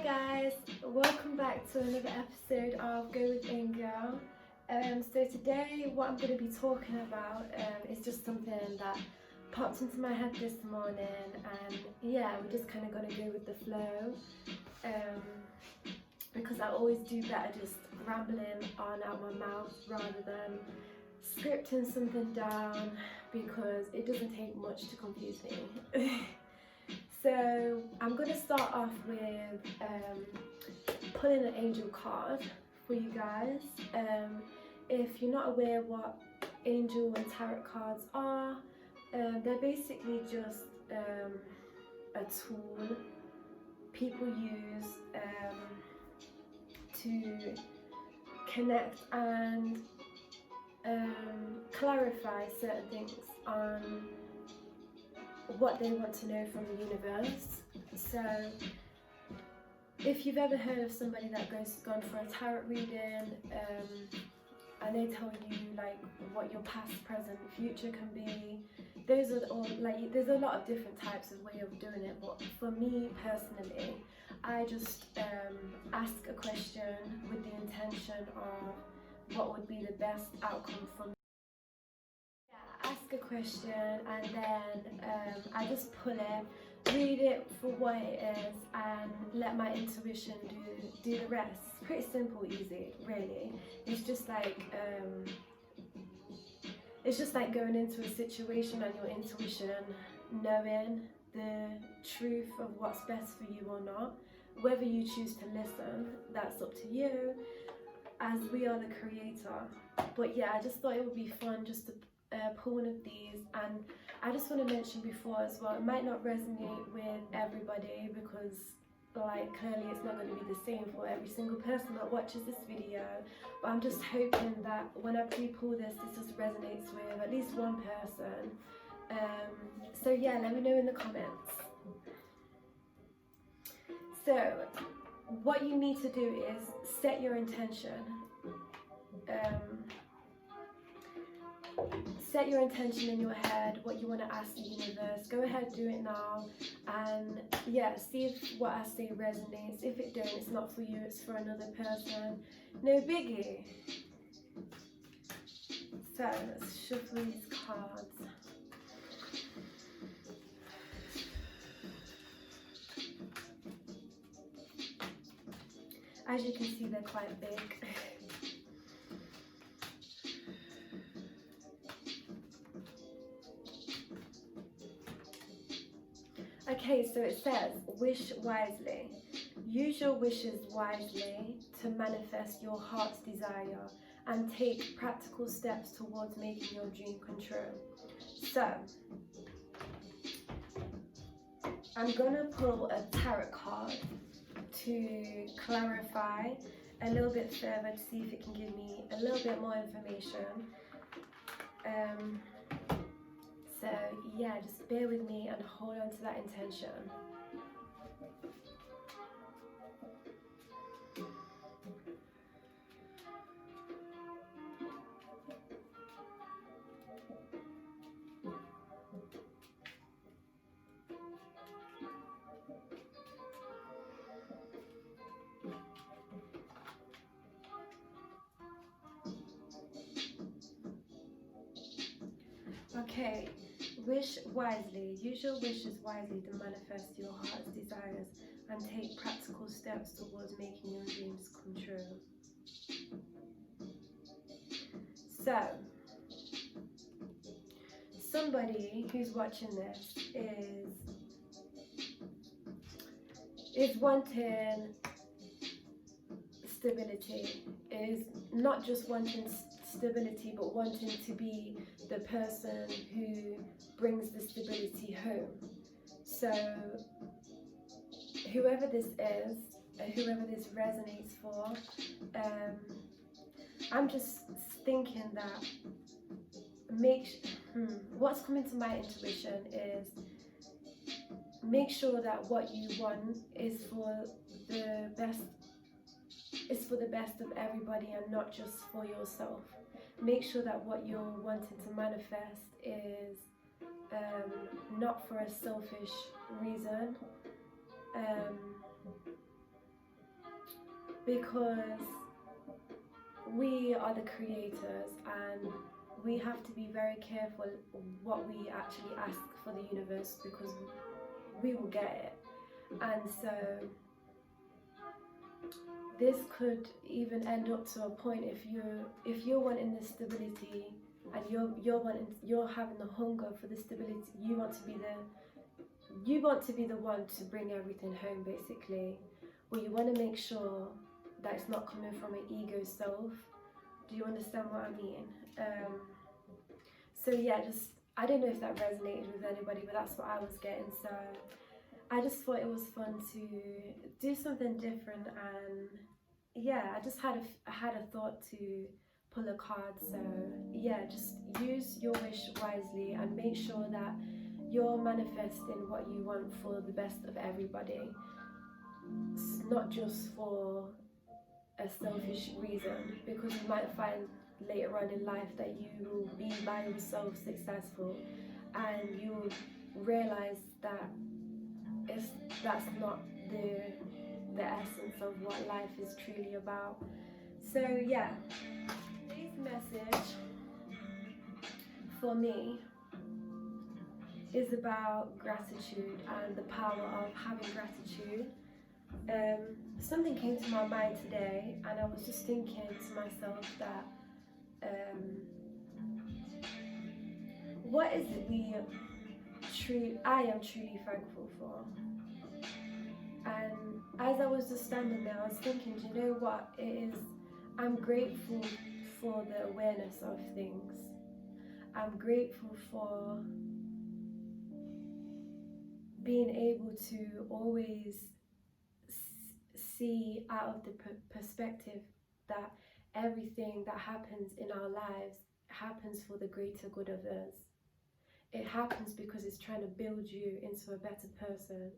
guys, welcome back to another episode of Go With Angel. So today what I'm going to be talking about is just something that popped into my head this morning, and yeah, we're just kind of going to go with the flow, because I always do better just rambling on out my mouth rather than scripting something down, because it doesn't take much to confuse me. So I'm going to start off with pulling an angel card for you guys. If you're not aware what angel and tarot cards are, they're basically just a tool people use to connect and clarify certain things on what they want to know from the universe. So if you've ever heard of somebody that gone for a tarot reading, and they tell you like what your past, present, future can be, those are all like, there's a lot of different types of way of doing it, but for me personally, I just ask a question with the intention of what would be the best outcome for me. Ask a question, and then I just pull it, read it for what it is, and let my intuition do the rest. Pretty simple, easy, really. It's just like going into a situation and your intuition knowing the truth of what's best for you or not. Whether you choose to listen, that's up to you, as we are the creator. But yeah, I just thought it would be fun just to pull one of these, and I just want to mention before as well, it might not resonate with everybody, because like clearly it's not going to be the same for every single person that watches this video, but I'm just hoping that when I pull this just resonates with at least one person. So yeah, let me know in the comments. So what you need to do is set your intention. Set your intention in your head, what you want to ask the universe. Go ahead, do it now, and yeah, see if what I say resonates. If it don't, it's not for you, it's for another person. No biggie. So let's shuffle these cards. As you can see, they're quite big. Okay, so it says, wish wisely. Use your wishes wisely to manifest your heart's desire and take practical steps towards making your dream come true. So, I'm going to pull a tarot card to clarify a little bit further, to see if it can give me a little bit more information. So yeah, just bear with me and hold on to that intention. Okay, wish wisely. Use your wishes wisely to manifest your heart's desires and take practical steps towards making your dreams come true. So, somebody who's watching this is wanting stability, is not just wanting stability, but wanting to be the person who brings the stability home. So whoever this is, whoever this resonates for, I'm just thinking that what's coming to my intuition is, make sure that what you want is for the best. It's for the best of everybody and not just for yourself. Make sure that what you're wanting to manifest is not for a selfish reason. because we are the creators and we have to be very careful what we actually ask for the universe, because we will get it. And so this could even end up to a point, if you're wanting the stability and you're having the hunger for the stability, you want to be the one to bring everything home, basically. But you want to make sure that it's not coming from an ego self. Do you understand what I mean? So yeah, I don't know if that resonated with anybody, but that's what I was getting. So I just thought it was fun to do something different, and yeah, I just had a thought to pull a card. So yeah, just use your wish wisely and make sure that you're manifesting what you want for the best of everybody. It's not just for a selfish reason, because you might find later on in life that you will be by yourself successful, and you will realize that that's not the essence of what life is truly about. So yeah, today's message for me is about gratitude and the power of having gratitude. Something came to my mind today, and I was just thinking to myself that what is it I am truly thankful for. And as I was just standing there, I was thinking, do you know what it is? I'm grateful for the awareness of things. I'm grateful for being able to always see out of the perspective that everything that happens in our lives happens for the greater good of us. It happens because it's trying to build you into a better person.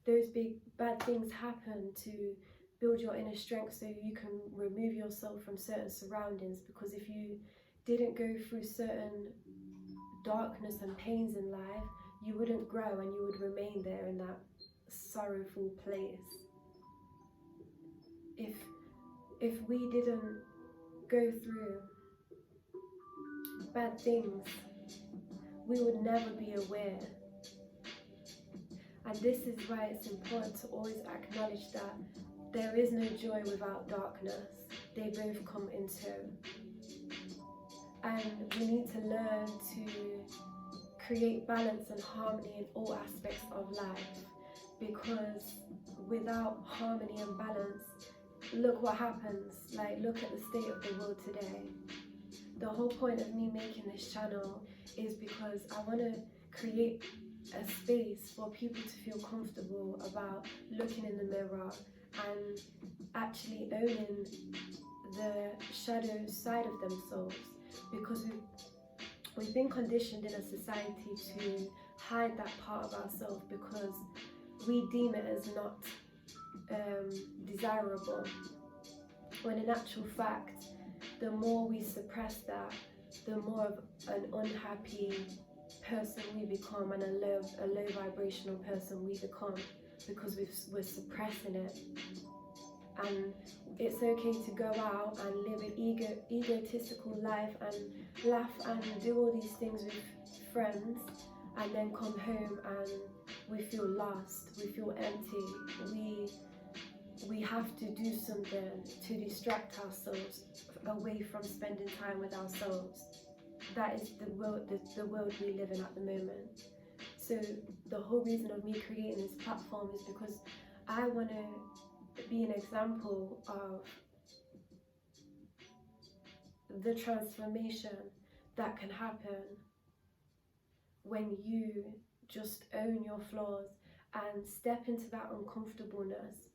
Those big bad things happen to build your inner strength so you can remove yourself from certain surroundings, because if you didn't go through certain darkness and pains in life, you wouldn't grow and you would remain there in that sorrowful place. If we didn't go through bad things, we would never be aware. And this is why it's important to always acknowledge that there is no joy without darkness. They both come in tow. And we need to learn to create balance and harmony in all aspects of life, because without harmony and balance, look what happens. Like, look at the state of the world today. The whole point of me making this channel is because I want to create a space for people to feel comfortable about looking in the mirror and actually owning the shadow side of themselves, because we've been conditioned in a society to hide that part of ourselves because we deem it as not desirable, when in actual fact, the more we suppress that, the more of an unhappy person we become, and a low vibrational person we become, because we're suppressing it. And it's okay to go out and live an egotistical life and laugh and do all these things with friends, and then come home and we feel lost, we feel empty. We have to do something to distract ourselves away from spending time with ourselves. That is the world we live in at the moment. So the whole reason of me creating this platform is because I want to be an example of the transformation that can happen when you just own your flaws and step into that uncomfortableness.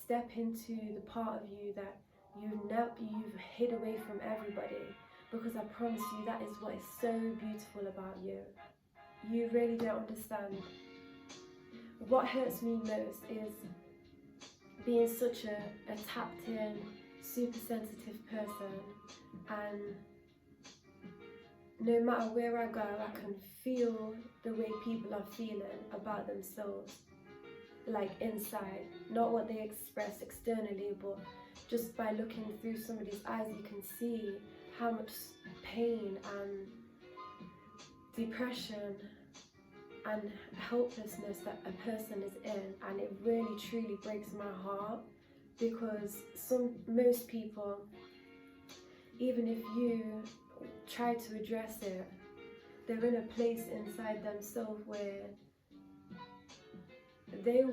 Step into the part of you that you've hid away from everybody, because I promise you that is what is so beautiful about you. You really don't understand. What hurts me most is being such a tapped in, super sensitive person, and no matter where I go, I can feel the way people are feeling about themselves. like inside, not what they express externally, but just by looking through somebody's eyes, you can see how much pain and depression and helplessness that a person is in. And it really truly breaks my heart, because most people, even if you try to address it, they're in a place inside themselves where they'll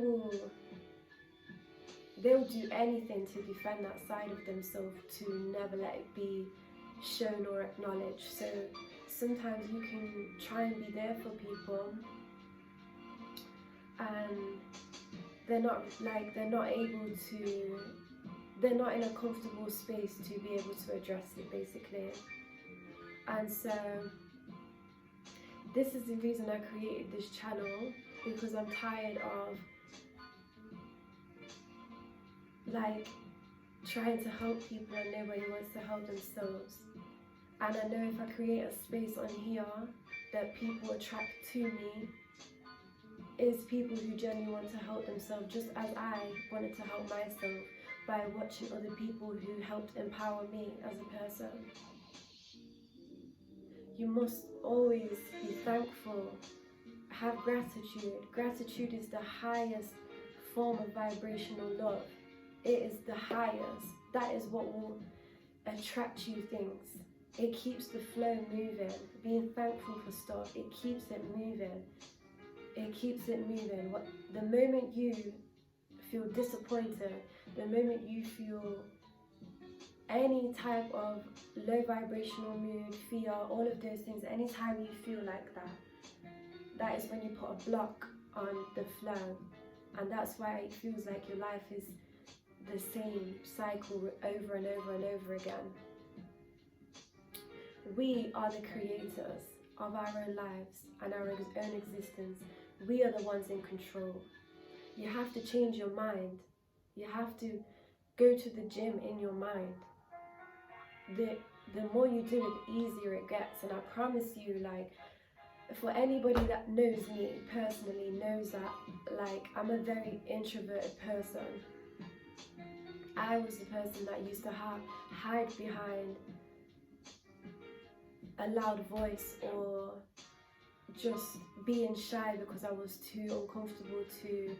do anything to defend that side of themselves, to never let it be shown or acknowledged. So sometimes you can try and be there for people, and they're not in a comfortable space to be able to address it, basically. And so this is the reason I created this channel, because I'm tired of like trying to help people and nobody wants to help themselves. And I know if I create a space on here that people attract to me, is people who genuinely want to help themselves, just as I wanted to help myself by watching other people who helped empower me as a person. You must always be thankful, have gratitude. Gratitude is the highest form of vibrational love. It is the highest. That is what will attract you things. It keeps the flow moving. Being thankful for stuff, it keeps it moving. It keeps it moving. The moment you feel disappointed, the moment you feel any type of low vibrational mood, fear, all of those things, anytime you feel like that, that is when you put a block on the flow. And that's why it feels like your life is the same cycle over and over and over again. We are the creators of our own lives and our own existence. We are the ones in control. You have to change your mind. You have to go to the gym in your mind. The more you do it, the easier it gets. And I promise you, like, for anybody that knows me personally, knows that, like, I'm a very introverted person. I was the person that used to hide behind a loud voice, or just being shy because I was too uncomfortable to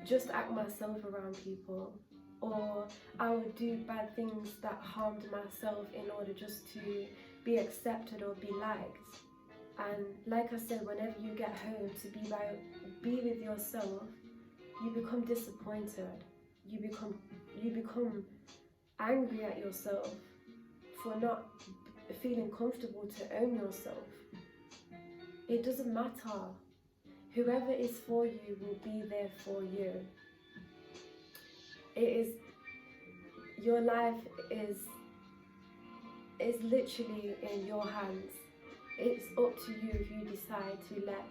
just act myself around people. Or I would do bad things that harmed myself in order just to be accepted or be liked. And like I said, whenever you get home to be with yourself, you become disappointed. You become angry at yourself for not feeling comfortable to own yourself. It doesn't matter. Whoever is for you will be there for you. Your life is literally in your hands. It's up to you if you decide to let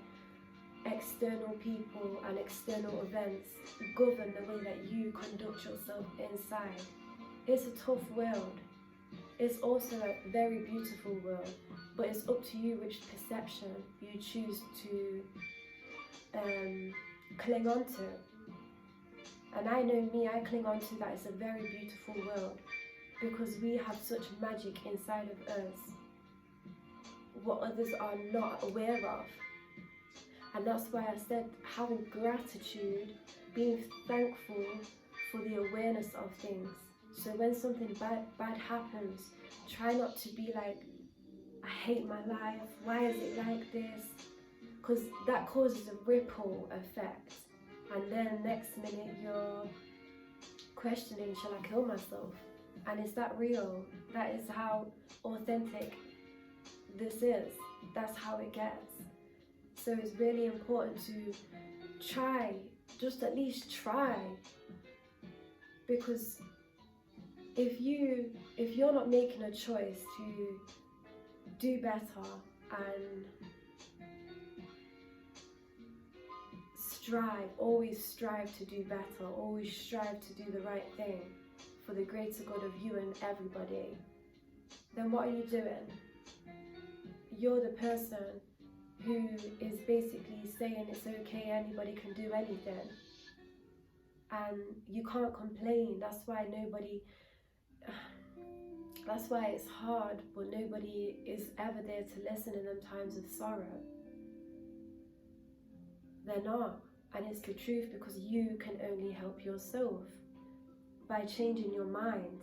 external people and external events govern the way that you conduct yourself inside. It's a tough world. It's also a very beautiful world, but it's up to you which perception you choose to cling on to. And I know me, I cling on to that it's a very beautiful world, because we have such magic inside of us, what others are not aware of. And that's why I said having gratitude, being thankful for the awareness of things. So when something bad happens, try not to be like, I hate my life, why is it like this? Because that causes a ripple effect. And then next minute you're questioning, shall I kill myself? And is that real? That is how authentic this is. That's how it gets. So it's really important to try, just at least try. Because if you're not making a choice to do better and always strive to do better, always strive to do the right thing for the greater good of you and everybody, then what are you doing? You're the person who is basically saying it's okay, anybody can do anything. and you can't complain. That's why it's hard, but nobody is ever there to listen in them times of sorrow. They're not. And it's the truth, because you can only help yourself by changing your mind.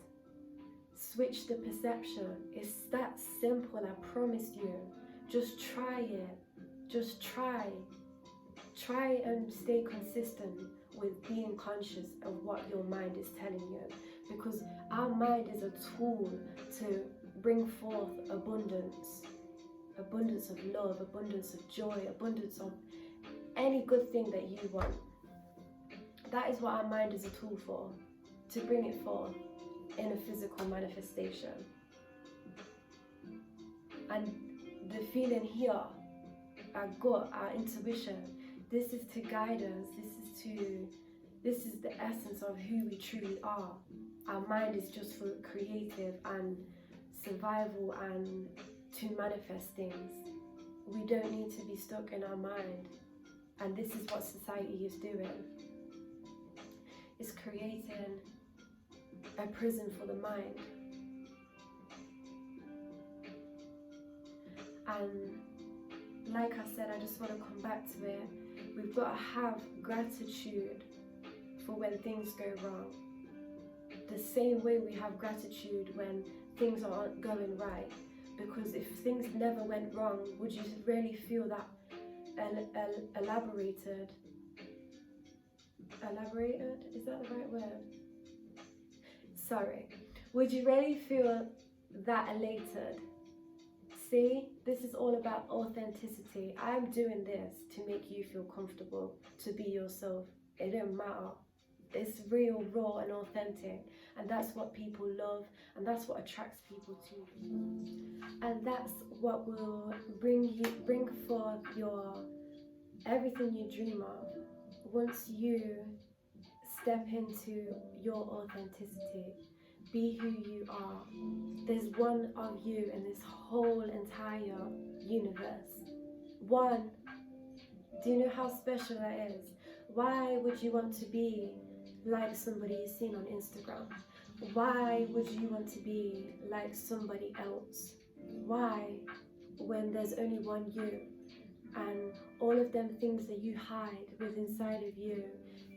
Switch the perception. It's that simple, I promise you. Just try it. Just try. Try and stay consistent with being conscious of what your mind is telling you. Because our mind is a tool to bring forth abundance. Abundance of love, abundance of joy, abundance of any good thing that you want. That is what our mind is a tool for, to bring it forth in a physical manifestation. And the feeling here, our gut, our intuition, this is to guide us. This is the essence of who we truly are. Our mind is just for creative and survival and to manifest things. We don't need to be stuck in our mind. And this is what society is doing. It's creating a prison for the mind. And like I said, I just want to come back to it. We've got to have gratitude for when things go wrong. The same way we have gratitude when things aren't going right. Because if things never went wrong, would you really feel that elaborated? Is that the right word? Sorry. Would you really feel that elated? See, this is all about authenticity. I'm doing this to make you feel comfortable, to be yourself. It don't matter. It's real, raw and authentic. And that's what people love, and that's what attracts people to you. And that's what will bring forth your everything you dream of once you step into your authenticity. Be who you are. There's one of you in this whole entire universe. One. Do you know how special that is? Why would you want to be like somebody you've seen on Instagram? Why would you want to be like somebody else? Why, when there's only one you, and all of them things that you hide within inside of you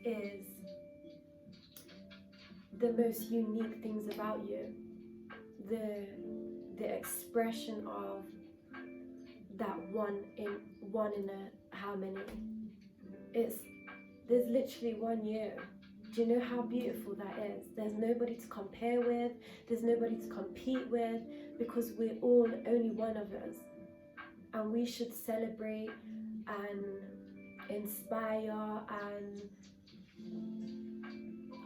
is the most unique things about you, the expression of that one in a how many? There's literally one you. Do you know how beautiful that is? There's nobody to compare with, there's nobody to compete with, because we're all only one of us. And we should celebrate and inspire and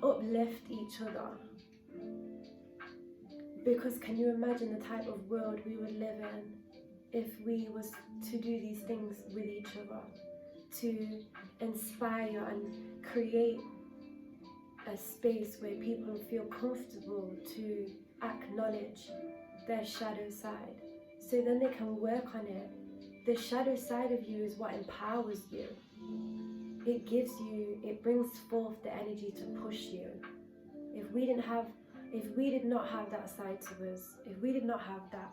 uplift each other. Because can you imagine the type of world we would live in if we was to do these things with each other, to inspire and create a space where people feel comfortable to acknowledge their shadow side, so then they can work on it. The shadow side of you is what empowers you. It gives you, it brings forth the energy to push you. If we did not have that side to us, if we did not have that,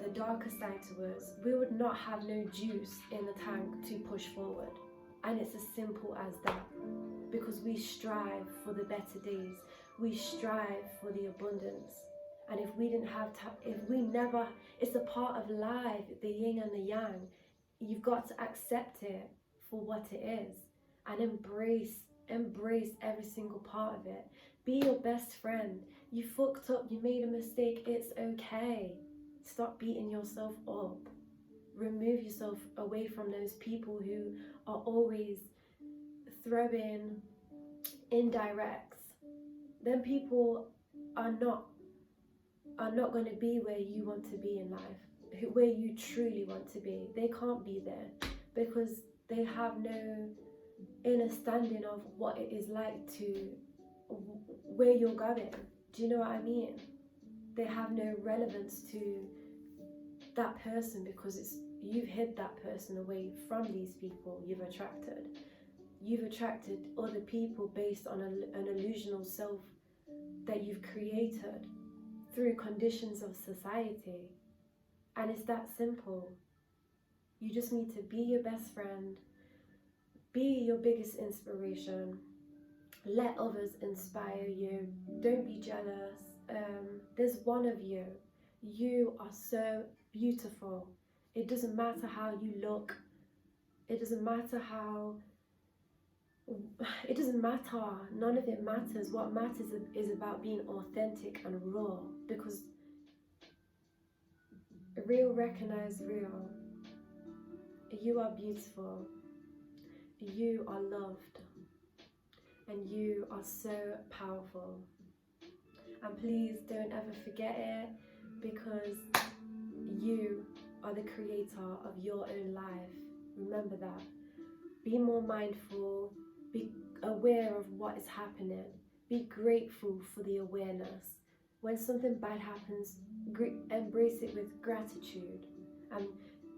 the darker side to us, we would not have no juice in the tank to push forward. And it's as simple as that. Because we strive for the better days. We strive for the abundance. And if we didn't have, it's a part of life, the yin and the yang. You've got to accept it for what it is and embrace every single part of it. Be your best friend. You fucked up, you made a mistake, it's okay. Stop beating yourself up. Remove yourself away from those people who are always throwing indirects. Then people are not going to be where you want to be in life, where you truly want to be. They can't be there because they have no understanding of what it is like to where you're going. Do you know what I mean? They have no relevance to that person because you've hid that person away from these people you've attracted. you've attracted other people based on an illusional self that you've created through conditions of society. And it's that simple. You just need to be your best friend, be your biggest inspiration, let others inspire you, don't be jealous. There's one of you. You are so beautiful. It doesn't matter how you look. It doesn't matter none of it matters. What matters is about being authentic and raw, because real recognize real. You are beautiful, you are loved, and you are so powerful. And please don't ever forget it, because you are the creator of your own life. Remember that. Be more mindful, be aware of what is happening, be grateful for the awareness. When something bad happens, embrace it with gratitude, and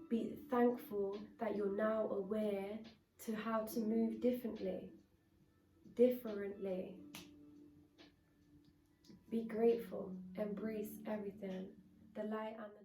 be thankful that you're now aware to how to move differently. Be grateful, embrace everything, the light and the